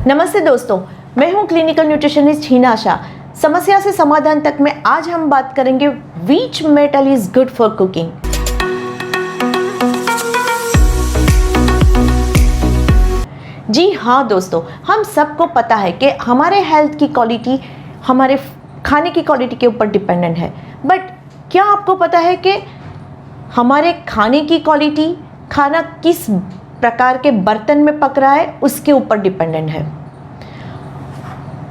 नमस्ते दोस्तों, मैं हूं क्लिनिकल न्यूट्रिशनिस्ट हिना आशा। समस्या से समाधान तक में आज हम बात करेंगे which metal is good for cooking. जी हाँ दोस्तों, हम सबको पता है कि हमारे हेल्थ की क्वालिटी हमारे खाने की क्वालिटी के ऊपर डिपेंडेंट है। बट क्या आपको पता है कि हमारे खाने की क्वालिटी खाना किस प्रकार के बर्तन में पक रहा है उसके ऊपर डिपेंडेंट है।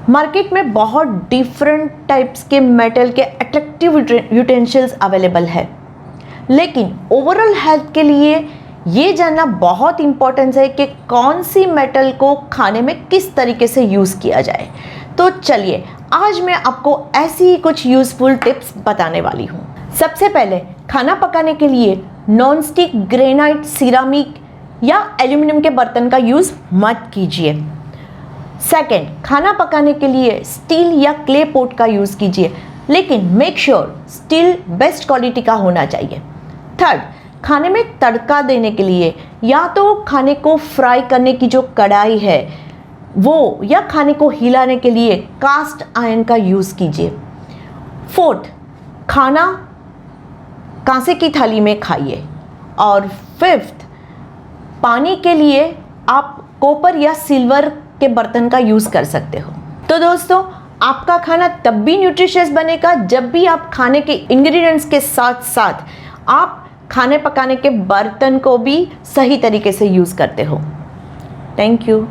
मार्केट में बहुत डिफरेंट टाइप्स के मेटल के अट्रैक्टिव यूटेंसिल्स अवेलेबल है, लेकिन ओवरऑल हेल्थ के लिए ये जानना बहुत इंपॉर्टेंट है कि कौन सी मेटल को खाने में किस तरीके से यूज़ किया जाए। तो चलिए आज मैं आपको ऐसी ही कुछ यूज़फुल टिप्स बताने वाली हूँ। सबसे पहले, खाना पकाने के लिए नॉन स्टिक, ग्रेनाइट, सिरामिक या एल्यूमिनियम के बर्तन का यूज़ मत कीजिए। सेकेंड, खाना पकाने के लिए स्टील या क्ले पॉट का यूज़ कीजिए, लेकिन make sure steel best quality का होना चाहिए। थर्ड, खाने में तड़का देने के लिए या तो खाने को फ्राई करने की जो कढ़ाई है वो, या खाने को हिलाने के लिए कास्ट आयरन का यूज़ कीजिए। फोर्थ, खाना कांसे की थाली में खाइए। और फिफ्थ, पानी के लिए आप कॉपर या सिल्वर के बर्तन का यूज़ कर सकते हो। तो दोस्तों, आपका खाना तब भी न्यूट्रिशियस बनेगा जब भी आप खाने के इंग्रेडिएंट्स के साथ साथ आप खाने पकाने के बर्तन को भी सही तरीके से यूज़ करते हो। Thank you.